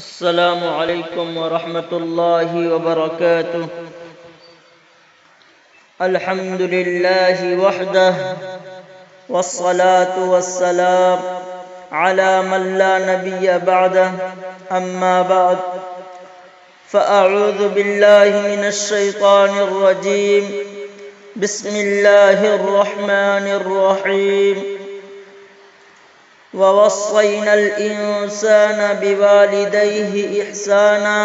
السلام علیکم ورحمۃ اللہ وبرکاتہ۔ الحمد للہ وحدہ والصلاة والسلام على من لا نبی بعدہ، اما بعد فاعوذ باللہ من الشیطان الرجیم، بسم اللہ الرحمن الرحیم۔ ووصينا الإنسان بوالديه إحسانا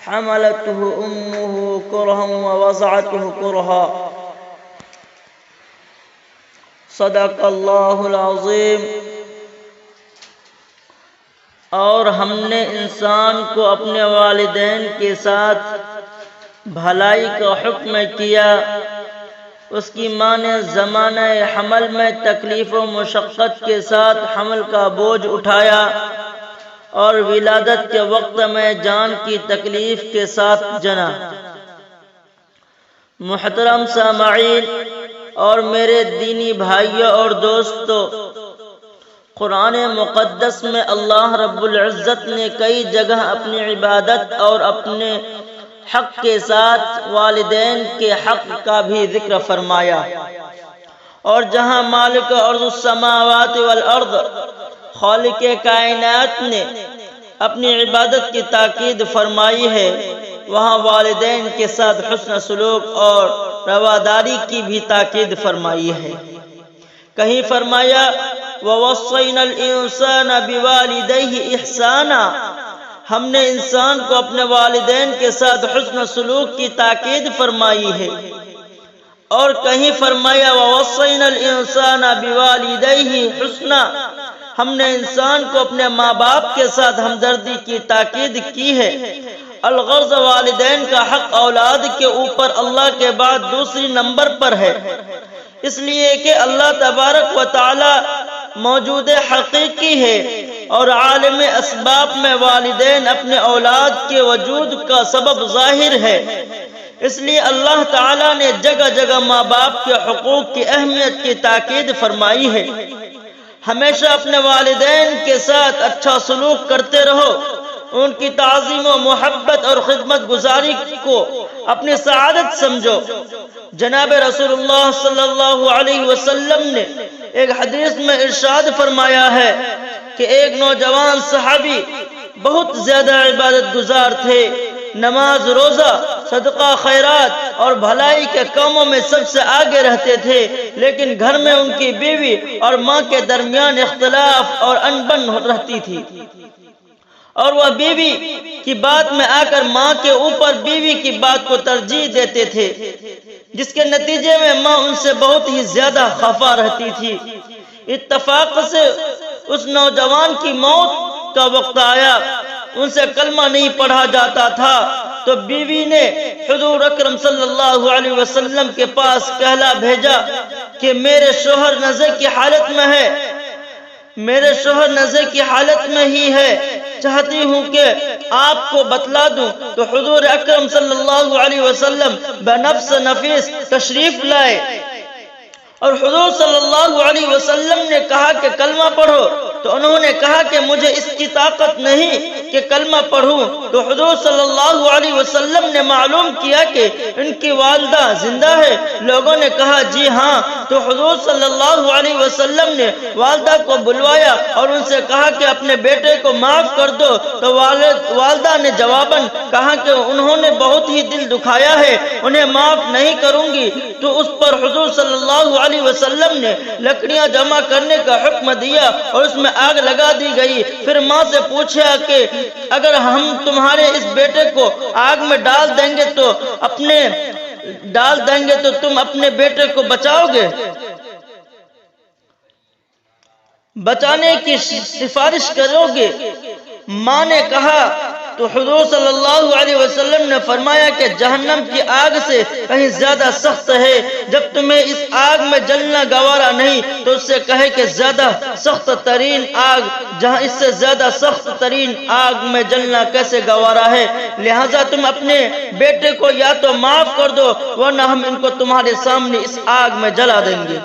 حملته أمه كرها ووضعته كرها، صدق الله العظيم۔ اور ہم نے انسان کو اپنے والدین کے ساتھ بھلائی کا حکم کیا، اس کی ماں نے زمانہ حمل میں تکلیف و مشقت کے ساتھ حمل کا بوجھ اٹھایا اور ولادت کے وقت میں جان کی تکلیف کے ساتھ جنا۔ محترم سامعین اور میرے دینی بھائیوں اور دوستو، قرآن مقدس میں اللہ رب العزت نے کئی جگہ اپنی عبادت اور اپنے حق کے ساتھ والدین کے حق کا بھی ذکر فرمایا، اور جہاں مالک ارض السماوات والارض خالق کائنات نے اپنی عبادت کی تاکید فرمائی ہے، وہاں والدین کے ساتھ حسن سلوک اور رواداری کی بھی تاکید فرمائی ہے۔ کہیں فرمایا وَوَصَّيْنَا الْإِنسَانَ بِوَالِدَيْهِ إِحْسَانًا، ہم نے انسان کو اپنے والدین کے ساتھ حسن سلوک کی تاکید فرمائی ہے، اور کہیں فرمایا وَوَصَّيْنَا الْإِنسَانَ بِوَالِدَيْهِ حُسْنًا، ہم نے انسان کو اپنے ماں باپ کے ساتھ ہمدردی کی تاکید کی ہے۔ الغرض والدین کا حق اولاد کے اوپر اللہ کے بعد دوسری نمبر پر ہے، اس لیے کہ اللہ تبارک و تعالی موجود حقیقی ہے اور عالم اسباب میں والدین اپنے اولاد کے وجود کا سبب ظاہر ہے، اس لیے اللہ تعالیٰ نے جگہ جگہ ماں باپ کے حقوق کی اہمیت کی تاکید فرمائی ہے۔ ہمیشہ اپنے والدین کے ساتھ اچھا سلوک کرتے رہو، ان کی تعظیم و محبت اور خدمت گزاری کو اپنی سعادت سمجھو۔ جناب رسول اللہ صلی اللہ علیہ وسلم نے ایک حدیث میں ارشاد فرمایا ہے کہ ایک نوجوان صحابی بہت زیادہ عبادت گزار تھے، نماز روزہ صدقہ خیرات اور بھلائی کے کاموں میں سب سے آگے رہتے تھے، لیکن گھر میں ان کی بیوی اور ماں کے درمیان اختلاف اور انبن رہتی تھی، اور وہ بیوی کی بات میں آ کر ماں کے اوپر بیوی کی بات کو ترجیح دیتے تھے، جس کے نتیجے میں ماں ان سے بہت ہی زیادہ خفا رہتی تھی۔ اتفاق سے اس نوجوان کی موت کا وقت آیا، ان سے کلمہ نہیں پڑھا جاتا تھا، تو بیوی نے حضور اکرم صلی اللہ علیہ وسلم کے پاس کہلا بھیجا کہ میرے شوہر نزع کی حالت میں ہے، میرے شوہر نزع کی حالت میں ہی ہے، چاہتی ہوں کہ آپ کو بتلا دوں۔ تو حضور اکرم صلی اللہ علیہ وسلم بنفس نفیس تشریف لائے اور حضور صلی اللہ علیہ وسلم نے کہا کہ کلمہ پڑھو، تو انہوں نے کہا کہ مجھے اس کی طاقت نہیں کہ کلمہ پڑھوں۔ تو حضور صلی اللہ علیہ وسلم نے معلوم کیا کہ ان کی والدہ زندہ ہے۔ لوگوں نے کہا جی ہاں۔ تو حضور صلی اللہ علیہ وسلم نے والدہ کو بلوایا اور ان سے کہا کہ اپنے بیٹے کو معاف کر دو۔ تو والدہ نے جواباً کہا کہ انہوں نے بہت ہی دل دکھایا ہے، انہیں معاف نہیں کروں گی۔ تو اس پر حضور صلی اللہ علیہ وسلم نے لکڑیاں جمع کرنے کا حکم دیا اور اس میں آگ لگا دی گئی۔ پھر ماں سے پوچھا کہ اگر ہم تمہارے اس بیٹے کو آگ میں ڈال دیں گے تو تم اپنے بیٹے کو بچاؤ گے؟ بچانے کی سفارش کرو گے؟ ماں نے کہا تو حضور صلی اللہ علیہ وسلم نے فرمایا کہ جہنم کی آگ سے کہیں زیادہ سخت ہے، جب تمہیں اس آگ میں جلنا گوارا نہیں تو اس سے کہے کہ زیادہ سخت ترین آگ، جہاں اس سے زیادہ سخت ترین آگ میں جلنا کیسے گوارا ہے، لہٰذا تم اپنے بیٹے کو یا تو معاف کر دو ورنہ ہم ان کو تمہارے سامنے اس آگ میں جلا دیں گے۔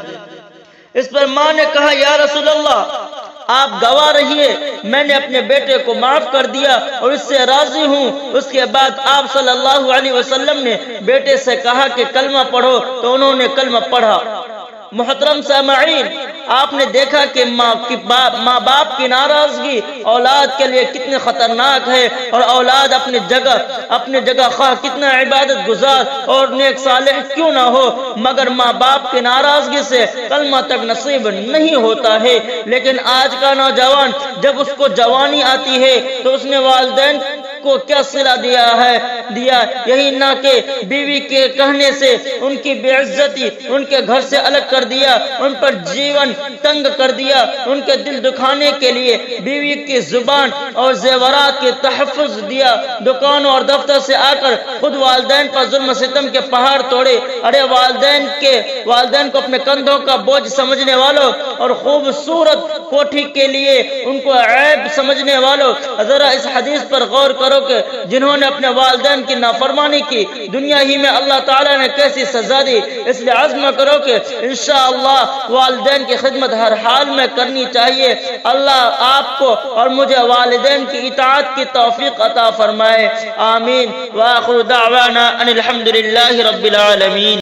اس پر ماں نے کہا یا رسول اللہ، آپ گواہ رہیے میں نے اپنے بیٹے کو معاف کر دیا اور اس سے راضی ہوں۔ اس کے بعد آپ صلی اللہ علیہ وسلم نے بیٹے سے کہا کہ کلمہ پڑھو، تو انہوں نے کلمہ پڑھا۔ محترم سامعین، آپ نے دیکھا کہ ماں باپ کی ناراضگی اولاد کے لیے کتنے خطرناک ہے، اور اولاد اپنے جگہ خواہ کتنا عبادت گزار اور نیک صالح کیوں نہ ہو، مگر ماں باپ کی ناراضگی سے کلمہ تک نصیب نہیں ہوتا ہے۔ لیکن آج کا نوجوان جب اس کو جوانی آتی ہے تو اس نے والدین کو کیا صلہ دیا یہی نہ کہ بیوی کے کہنے سے ان کی بے عزتی، ان کے گھر سے الگ کر دیا، ان پر جیون تنگ کر دیا، ان کے دل دکھانے کے لیے بیوی کی زبان اور زیورات کے تحفظ دیا، دکانوں اور دفتر سے آ کر خود والدین پر ظلم و ستم کے پہاڑ توڑے۔ ارے والدین کو اپنے کندھوں کا بوجھ سمجھنے والوں اور خوبصورت کوٹھی کے لیے ان کو عیب سمجھنے والوں، ذرا اس حدیث پر غور کرو کہ جنہوں نے اپنے والدین کی نافرمانی کی دنیا ہی میں اللہ تعالیٰ نے کیسی سزا دی۔ اس لیے عزم کرو کہ انشاءاللہ والدین کی خدمت ہر حال میں کرنی چاہیے۔ اللہ آپ کو اور مجھے والدین کی اطاعت کی توفیق عطا فرمائے، آمین۔ وآخر دعوانا ان الحمدللہ رب العالمین۔